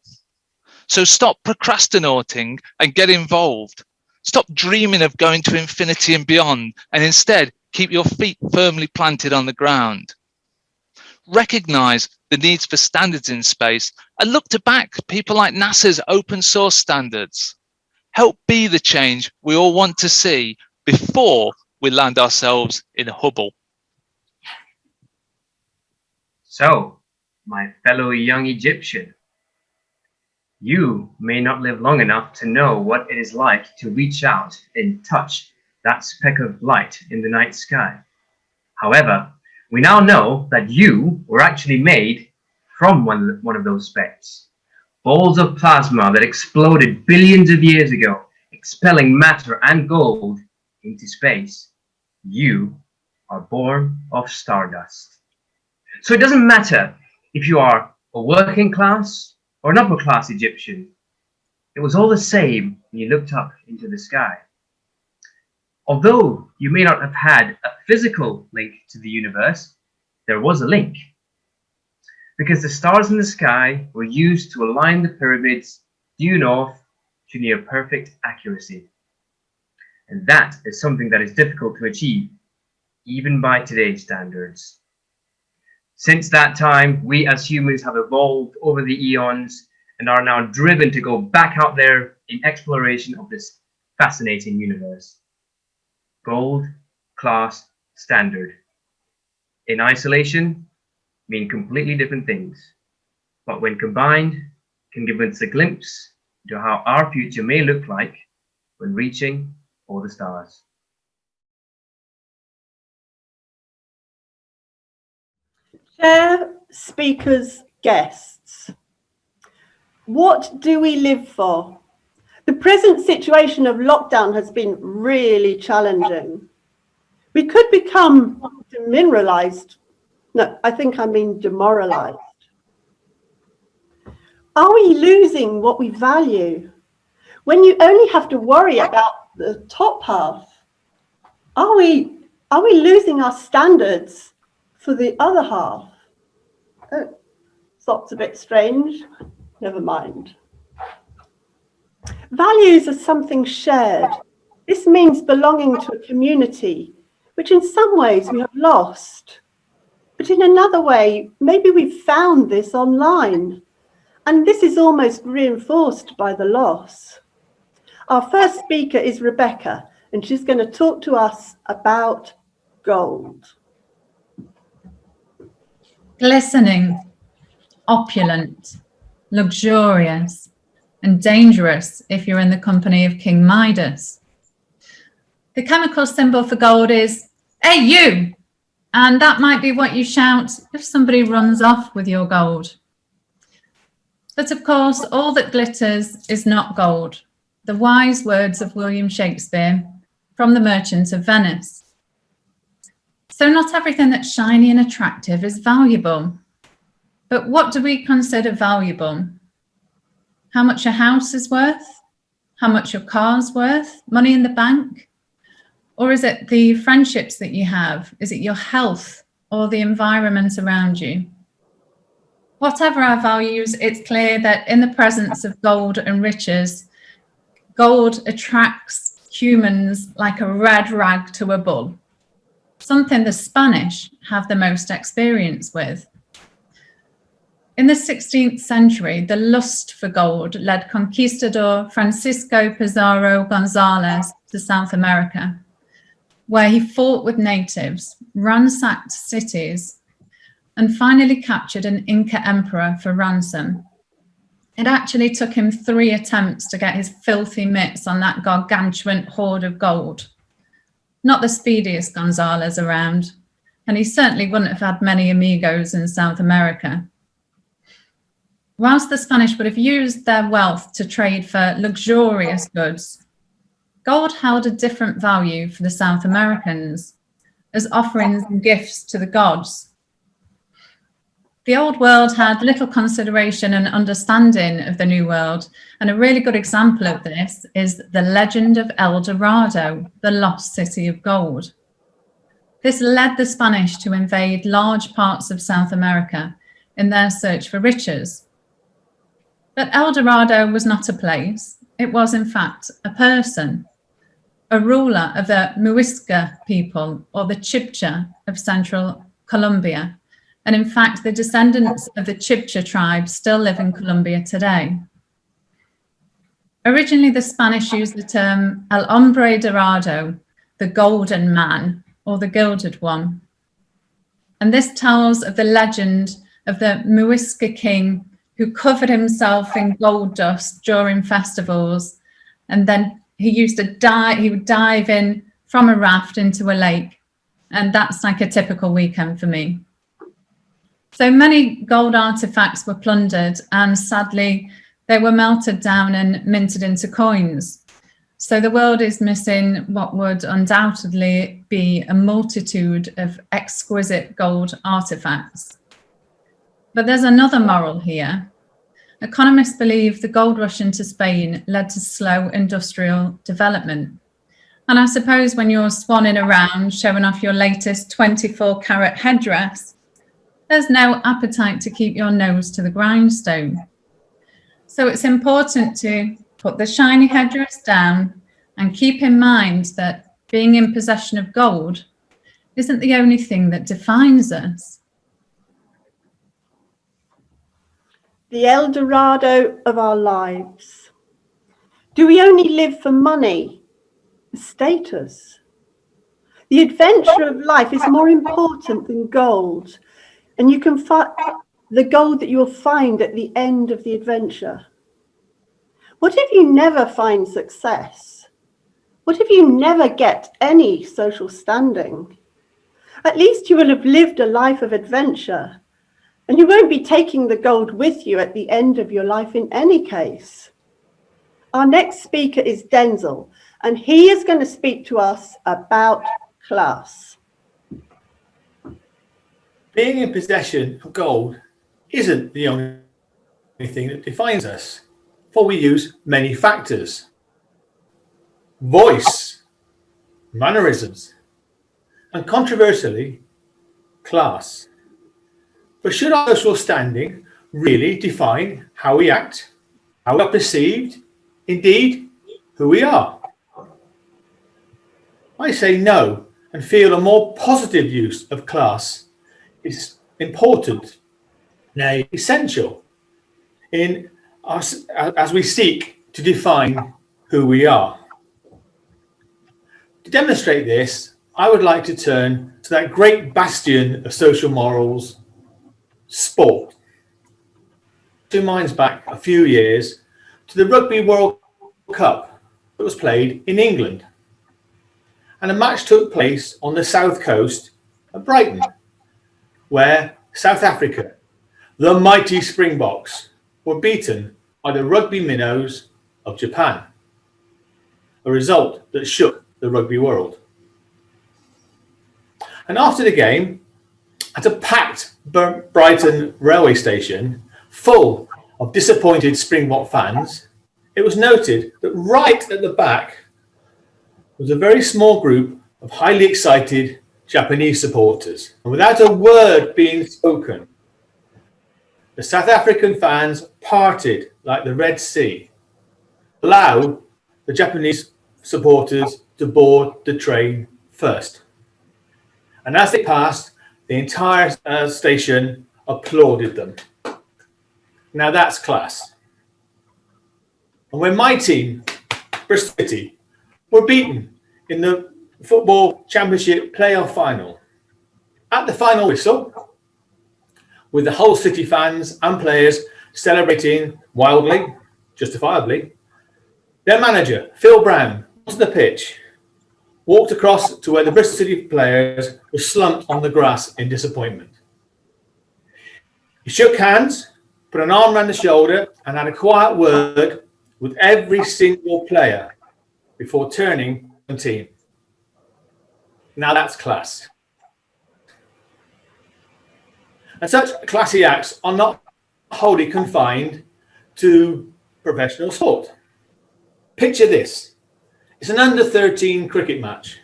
So stop procrastinating and get involved. Stop dreaming of going to infinity and beyond, and instead keep your feet firmly planted on the ground. Recognize the needs for standards in space and look to back people like NASA's open source standards. Help be the change we all want to see before we land ourselves in Hubble. So, my fellow young Egyptian, you may not live long enough to know what it is like to reach out and touch that speck of light in the night sky. However, we now know that you were actually made from one of those specks. Balls of plasma that exploded billions of years ago, expelling matter and gold into space. You are born of stardust. So it doesn't matter if you are a working class or an upper class Egyptian. It was all the same when you looked up into the sky. Although you may not have had a physical link to the universe, there was a link. Because the stars in the sky were used to align the pyramids due north to near perfect accuracy. And that is something that is difficult to achieve, even by today's standards. Since that time, we as humans have evolved over the eons and are now driven to go back out there in exploration of this fascinating universe. Gold, class, standard. In isolation, mean completely different things, but when combined, can give us a glimpse into how our future may look like when reaching for the stars. Chair, speakers, guests. What do we live for? The present situation of lockdown has been really challenging. We could become demineralized. No, I think I mean demoralized. Are we losing what we value? When you only have to worry about the top half, are we losing our standards for the other half? Oh, that's a bit strange. Never mind. Values are something shared. This means belonging to a community, which in some ways we have lost. But in another way, maybe we've found this online. And this is almost reinforced by the loss. Our first speaker is Rebecca, and she's going to talk to us about gold. Glistening, opulent, luxurious, and dangerous if you're in the company of King Midas. The chemical symbol for gold is, "Hey, you!" And that might be what you shout if somebody runs off with your gold. But of course, all that glitters is not gold. The wise words of William Shakespeare from The Merchant of Venice. So not everything that's shiny and attractive is valuable. But what do we consider valuable? How much a house is worth? How much your car's worth? Money in the bank? Or is it the friendships that you have? Is it your health or the environment around you? Whatever our values, it's clear that in the presence of gold and riches, gold attracts humans like a red rag to a bull, something the Spanish have the most experience with. In the 16th century, the lust for gold led conquistador Francisco Pizarro Gonzalez to South America, where he fought with natives, ransacked cities, and finally captured an Inca emperor for ransom. It actually took him 3 attempts to get his filthy mitts on that gargantuan hoard of gold. Not the speediest Gonzalez around, and he certainly wouldn't have had many amigos in South America. Whilst the Spanish would have used their wealth to trade for luxurious goods, gold held a different value for the South Americans as offerings and gifts to the gods. The old world had little consideration and understanding of the new world, and a really good example of this is the legend of El Dorado, the lost city of gold. This led the Spanish to invade large parts of South America in their search for riches. But El Dorado was not a place, it was in fact a person, a ruler of the Muisca people, or the Chibcha of central Colombia. And in fact, the descendants of the Chibcha tribe still live in Colombia today. Originally, the Spanish used the term El Hombre Dorado, the Golden Man, or the Gilded One. And this tells of the legend of the Muisca king who covered himself in gold dust during festivals, and then he would dive in from a raft into a lake, and that's like a typical weekend for me. So many gold artifacts were plundered, and sadly they were melted down and minted into coins. So the world is missing what would undoubtedly be a multitude of exquisite gold artifacts. But there's another moral here. Economists believe the gold rush into Spain led to slow industrial development. And I suppose when you're swanning around showing off your latest 24-carat headdress, there's no appetite to keep your nose to the grindstone. So it's important to put the shiny headdress down and keep in mind that being in possession of gold isn't the only thing that defines us. The El Dorado of our lives. Do we only live for money, status? The adventure of life is more important than gold, and you can find the gold that you'll find at the end of the adventure. What if you never find success? What if you never get any social standing? At least you will have lived a life of adventure, and you won't be taking the gold with you at the end of your life in any case. Our next speaker is Denzel, and he is going to speak to us about class. Being in possession of gold isn't the only thing that defines us, for we use many factors. Voice, mannerisms, and controversially, class. But should our social standing really define how we act, how we are perceived, indeed, who we are? I say no, and feel a more positive use of class is important, nay, essential, in us as we seek to define who we are. To demonstrate this, I would like to turn to that great bastion of social morals, sport. 2 minds back a few years to the Rugby World Cup that was played in England. And a match took place on the south coast of Brighton, where South Africa, the mighty Springboks, were beaten by the rugby minnows of Japan, a result that shook the rugby world. And after the game, at a packed Brighton railway station full of disappointed Springbok fans, it was noted that right at the back was a very small group of highly excited Japanese supporters. And without a word being spoken, the South African fans parted like the Red Sea, allow the Japanese supporters to board the train first. And as they passed, the entire station applauded them. Now that's class. And when my team, Bristol City, were beaten in the Football Championship playoff final, at the final whistle, with the whole City fans and players celebrating wildly, justifiably, their manager, Phil Brown, onto the pitch, walked across to where the Bristol City players were slumped on the grass in disappointment. He shook hands, put an arm around the shoulder, and had a quiet word with every single player before turning to the team. Now that's class. And such classy acts are not wholly confined to professional sport. Picture this. It's an under-13 cricket match.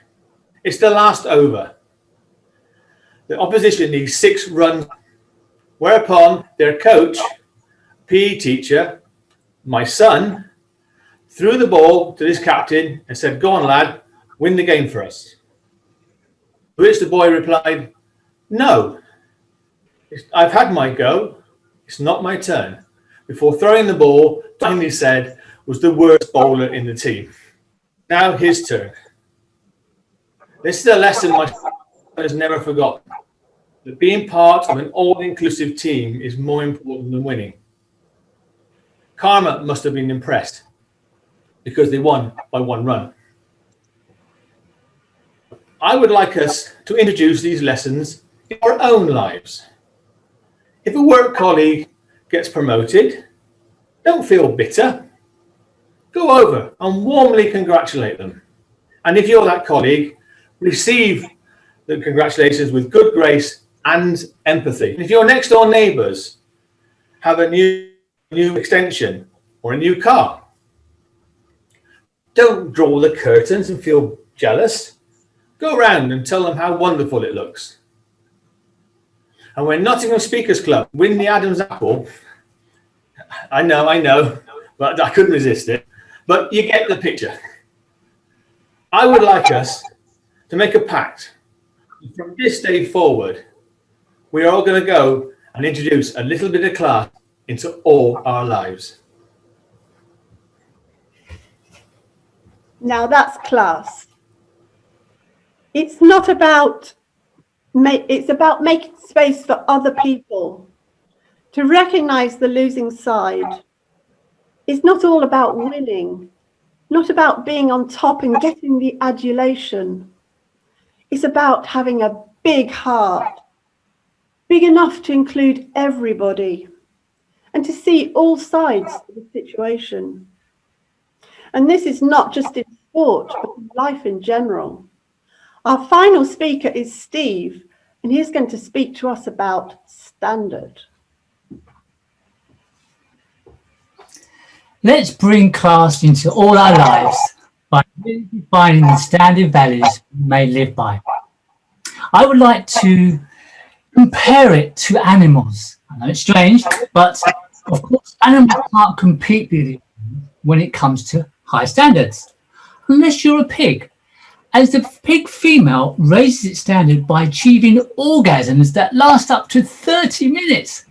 It's the last over. The opposition needs 6 runs, whereupon their coach, PE teacher, my son, threw the ball to this captain and said, "Go on, lad, win the game for us." To which the boy replied, "No, I've had my go. It's not my turn." Before throwing the ball, finally said, was the worst bowler in the team. Now his turn. This is a lesson my son has never forgotten. That being part of an all-inclusive team is more important than winning. Karma must have been impressed because they won by 1 run. I would like us to introduce these lessons in our own lives. If a work colleague gets promoted, don't feel bitter. Go over and warmly congratulate them. And if you're that colleague, receive the congratulations with good grace and empathy. And if your next door neighbours have a new extension or a new car, don't draw the curtains and feel jealous. Go around and tell them how wonderful it looks. And when Nottingham Speakers Club win the Adam's Apple, I know, but I couldn't resist it. But you get the picture. I would like us to make a pact. From this day forward, we are all going to go and introduce a little bit of class into all our lives. Now that's class. It's not about, it's about making space for other people. To recognize the losing side. It's not all about winning, not about being on top and getting the adulation. It's about having a big heart, big enough to include everybody and to see all sides of the situation. And this is not just in sport, but in life in general. Our final speaker is Steve, and he's going to speak to us about standard. Let's bring class into all our lives by defining the standard values we may live by. I would like to compare it to animals. I know it's strange, but of course animals can't compete with you when it comes to high standards, unless you're a pig, as the pig female raises its standard by achieving orgasms that last up to 30 minutes.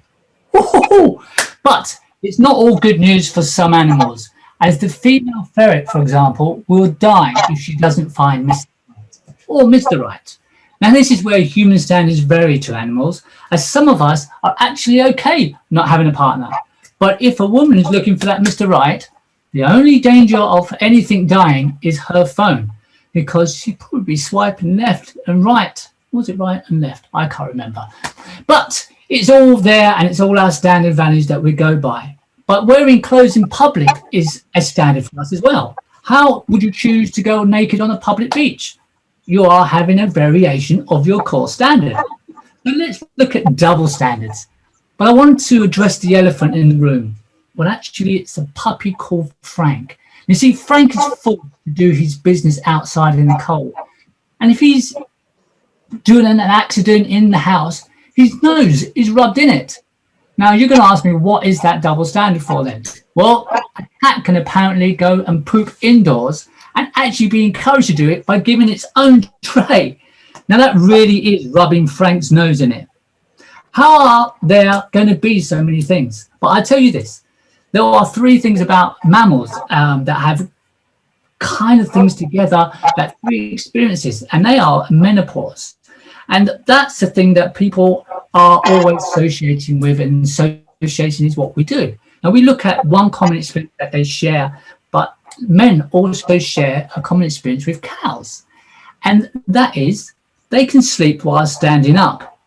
Woo-hoo-hoo! But it's not all good news for some animals, as the female ferret, for example, will die if she doesn't find Mr. Right or Mr. Right. Now, this is where human standards vary to animals, as some of us are actually okay not having a partner. But if a woman is looking for that Mr. Right, the only danger of anything dying is her phone, because she'd probably be swiping left and right. Was it right and left? I can't remember. But it's all there, and it's all our standard values that we go by. But wearing clothes in public is a standard for us as well. How would you choose to go naked on a public beach? You are having a variation of your core standard. So let's look at double standards. But I want to address the elephant in the room. Well, actually, it's a puppy called Frank. You see, Frank is forced to do his business outside in the cold. And if he's doing an accident in the house, his nose is rubbed in it. Now, you're going to ask me, what is that double standard for then? Well, a cat can apparently go and poop indoors and actually be encouraged to do it by giving its own tray. Now, that really is rubbing Frank's nose in it. How are there going to be so many things? But I tell you this, there are 3 things about mammals that have kind of things together, that 3 experiences, and they are menopause. And that's the thing that people are always associating with, and association is what we do. Now, we look at one common experience that they share, but men also share a common experience with cows. And that is, they can sleep while standing up.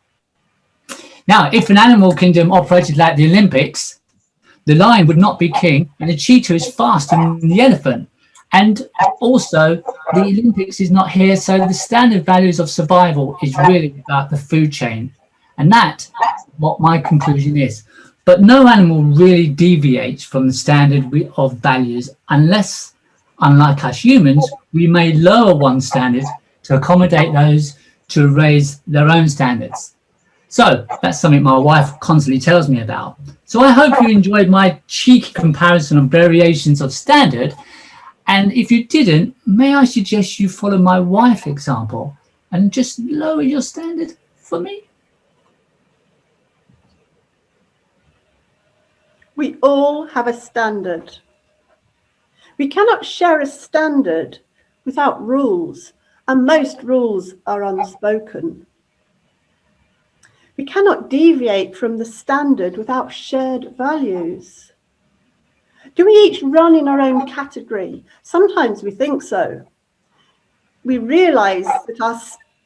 Now, if an animal kingdom operated like the Olympics, the lion would not be king, and the cheetah is faster than the elephant. And also, the Olympics is not here, so the standard values of survival is really about the food chain. And that's what my conclusion is. But no animal really deviates from the standard of values unless, unlike us humans, we may lower one standard to accommodate those to raise their own standards. So that's something my wife constantly tells me about. So I hope you enjoyed my cheeky comparison of variations of standard. And if you didn't, may I suggest you follow my wife's example and just lower your standard for me? We all have a standard. We cannot share a standard without rules, and most rules are unspoken. We cannot deviate from the standard without shared values. Do we each run in our own category? Sometimes we think so. We realise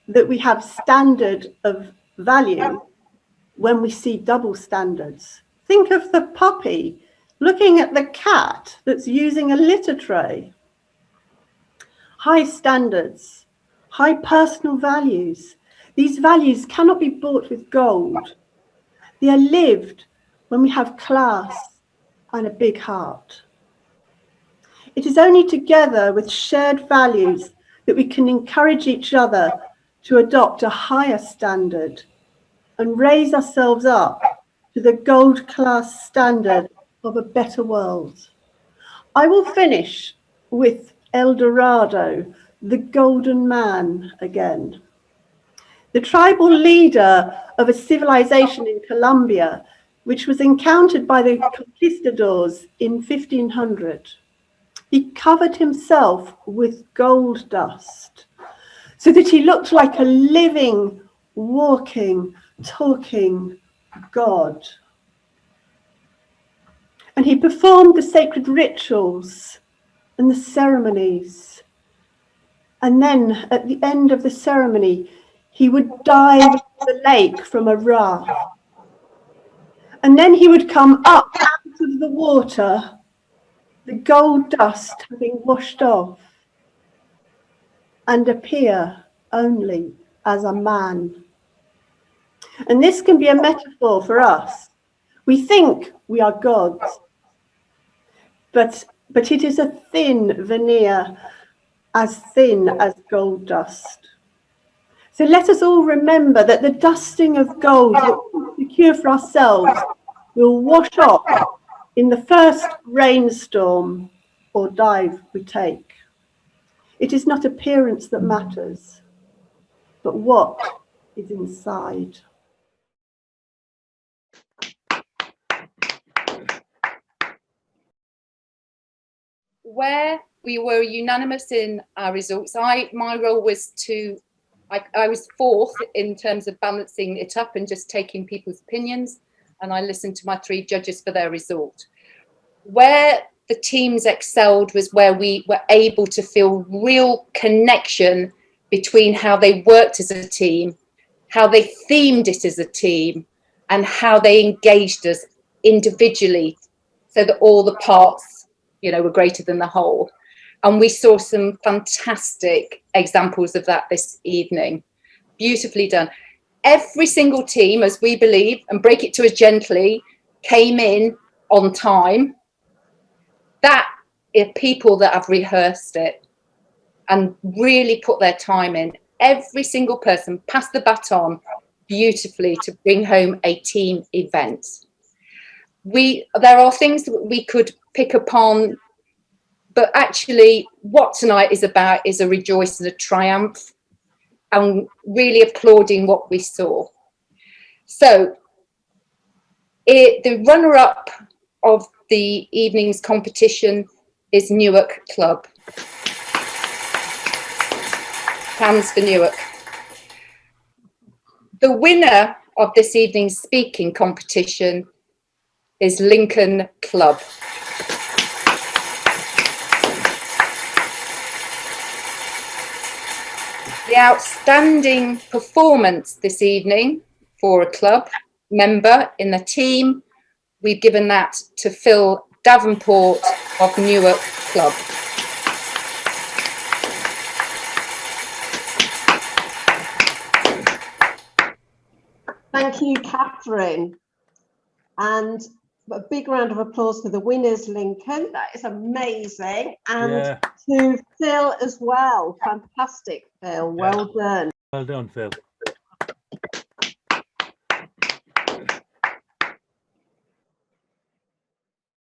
that we have standard of value when we see double standards. Think of the puppy looking at the cat that's using a litter tray. High standards, high personal values. These values cannot be bought with gold. They are lived when we have class and a big heart. It is only together with shared values that we can encourage each other to adopt a higher standard and raise ourselves up to the gold class standard of a better world. I will finish with Dorado, the Golden Man again. The tribal leader of a civilization in Colombia, which was encountered by the conquistadors in 1500. He covered himself with gold dust so that he looked like a living, walking, talking God. And he performed the sacred rituals and the ceremonies. And then at the end of the ceremony, he would dive into the lake from a raft. And then he would come up out of the water, the gold dust having washed off, and appear only as a man. And this can be a metaphor for us. We think we are gods, but it is a thin veneer, as thin as gold dust. So let us all remember that the dusting of gold that we secure for ourselves will wash off in the first rainstorm or dive we take. It is not appearance that matters, but what is inside. Where we were unanimous in our results, my role was I was fourth in terms of balancing it up and just taking people's opinions, and I listened to my three judges for their result. Where the teams excelled was where we were able to feel real connection between how they worked as a team, how they themed it as a team, and how they engaged us individually so that all the parts, were greater than the whole. And we saw some fantastic examples of that this evening. Beautifully done. Every single team, as we believe, and break it to us gently, came in on time. That are people that have rehearsed it and really put their time in. Every single person passed the baton beautifully to bring home a team event. There are things that we could pick upon, but actually what tonight is about is a rejoice and a triumph and really applauding what we saw. So the runner-up of the evening's competition is Newark Club. Hands for Newark. The winner of this evening's speaking competition is Lincoln Club. The outstanding performance this evening for a club member in the team, we've given that to Phil Davenport of Newark Club. Thank you, Catherine. And a big round of applause for the winners, Lincoln. That is amazing. And to Phil as well. Fantastic, Phil. Well done. Well done, Phil.